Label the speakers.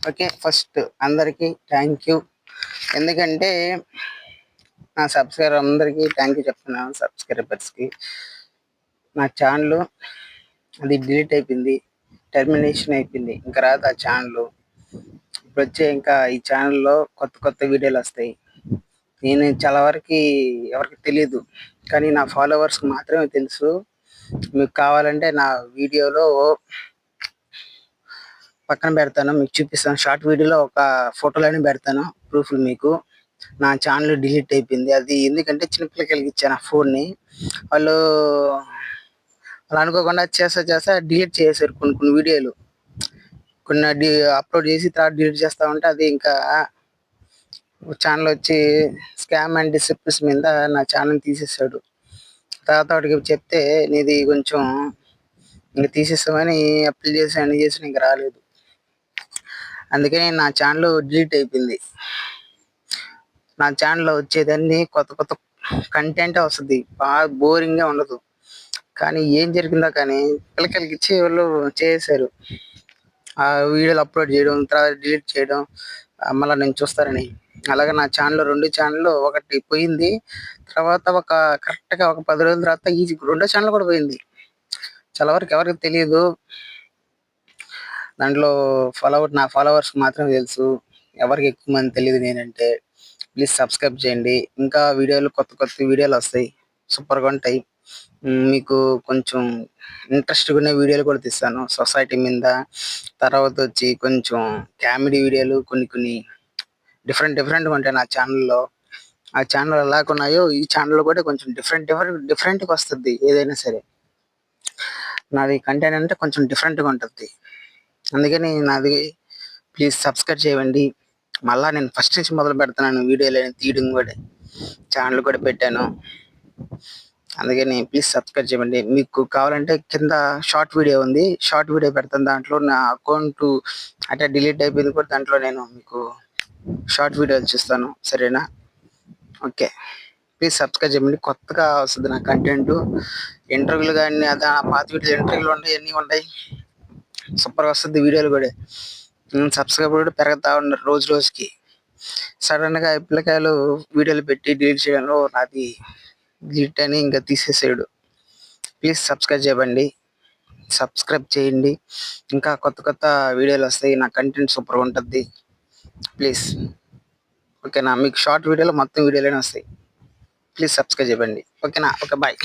Speaker 1: Okay, first అందరికీ thank you. ఎందుకంటే నా సబ్స్క్రైబర్ అందరికీ థ్యాంక్ యూ చెప్తున్నాను. సబ్స్క్రైబర్స్కి నా ఛానల్ అది డిలీట్ అయిపోయింది, టెర్మినేషన్ అయిపోయింది. ఇంకా రాదు ఆ ఛానల్. ఇప్పుడు వచ్చే ఇంకా ఈ ఛానల్లో కొత్త కొత్త వీడియోలు వస్తాయి. నేను చాలా వరకు ఎవరికి తెలియదు, కానీ నా ఫాలోవర్స్కి మాత్రమే తెలుసు. మీకు కావాలంటే నా వీడియోలో పక్కన పెడతాను, మీకు చూపిస్తాను. షార్ట్ వీడియోలో ఒక ఫోటోలని పెడతాను, ప్రూఫ్లు మీకు. నా ఛానల్ డిలీట్ అయిపోయింది. అది ఎందుకంటే చిన్నపిల్లలకి ఇచ్చాను ఆ ఫోన్ని. వాళ్ళు అలా అనుకోకుండా చేస్తా డిలీట్ చేశారు కొన్ని కొన్ని వీడియోలు. కొన్ని అప్లోడ్ చేసి తర్వాత డిలీట్ చేస్తా ఉంటే అది ఇంకా ఛానల్ వచ్చి స్కామ్ అండ్ డిసిప్లిన్స్ మీద నా ఛానల్ తీసేసాడు. తర్వాత వాడికి చెప్తే నీది కొంచెం ఇంక తీసేస్తామని అప్లై చేసి అన్ని చేసి ఇంక రాలేదు. అందుకని నా ఛానల్ డిలీట్ అయిపోయింది. నా ఛానల్లో వచ్చేదన్నీ కొత్త కొత్త కంటెంటే వస్తుంది, బాగా బోరింగ్గా ఉండదు. కానీ ఏం జరిగిందో కానీ పిల్లకాయలకి ఇచ్చి వాళ్ళు చేశారు. ఆ వీడియోలు అప్లోడ్ చేయడం, తర్వాత డిలీట్ చేయడం, మళ్ళీ నేను చూస్తారని. అలాగే నా ఛానల్ 2 ఛానళ్ళు ఒకటి పోయింది. తర్వాత కరెక్ట్గా ఒక 10 రోజుల తర్వాత ఈ 2వ ఛానల్ కూడా పోయింది. చాలా వరకు ఎవరికి తెలియదు. దాంట్లో నా ఫాలోవర్స్కి మాత్రమే తెలుసు, ఎవరికి ఎక్కువ మంది తెలియదు నేనంటే. ప్లీజ్ సబ్స్క్రైబ్ చేయండి. ఇంకా వీడియోలు కొత్త కొత్త వీడియోలు వస్తాయి, సూపర్గా ఉంటాయి. మీకు కొంచెం ఇంట్రెస్ట్గా ఉన్న వీడియోలు కూడా తీస్తాను సొసైటీ మీద. తర్వాత వచ్చి కొంచెం కామెడీ వీడియోలు, కొన్ని డిఫరెంట్గా ఉంటాయి నా ఛానల్లో. ఆ ఛానల్ ఎలా ఉన్నాయో ఈ ఛానల్లో కూడా కొంచెం డిఫరెంట్గా వస్తుంది. ఏదైనా సరే నాది కంటెంట్ అంటే కొంచెం డిఫరెంట్గా ఉంటుంది. అందుకని నాది ప్లీజ్ సబ్స్క్రైబ్ చేయండి. మళ్ళీ నేను ఫస్ట్ నుంచి మొదలు పెడుతున్నాను వీడియోలు తీయడం కూడా. ఛానల్ కూడా పెట్టాను, అందుకని ప్లీజ్ సబ్స్క్రైబ్ చేయండి. మీకు కావాలంటే కింద షార్ట్ వీడియో ఉంది, షార్ట్ వీడియో పెడతాను. దాంట్లో నా అకౌంట్ అంటే డిలీట్ అయిపోయింది కూడా, దాంట్లో నేను మీకు షార్ట్ వీడియోలు చూస్తాను, సరేనా? ఓకే, ప్లీజ్ సబ్స్క్రైబ్ చేయండి. కొత్తగా వస్తుంది నా కంటెంట్. ఇంటర్వ్యూలు కానీ అదే పాత వీడియోలు ఇంటర్వ్యూలు ఉంటాయి, అన్నీ ఉంటాయి. సూపర్గా వస్తుంది వీడియోలు కూడా. సబ్స్క్రైబర్ కూడా పెరుగుతూ ఉన్నారు రోజు రోజుకి. సడన్గా పిల్లకాయలు వీడియోలు పెట్టి డిలీట్ చేయడంలో నాది డిలీట్ అని ఇంకా తీసేసాడు. ప్లీజ్ సబ్స్క్రైబ్ చేయండి. ఇంకా కొత్త కొత్త వీడియోలు వస్తాయి, నా కంటెంట్ సూపర్గా ఉంటుంది. ప్లీజ్, ఓకేనా? మీకు షార్ట్ వీడియోలో మొత్తం వీడియోలోనే వస్తాయి. ప్లీజ్ సబ్స్క్రైబ్ చేయండి, ఓకేనా? Okay, bye.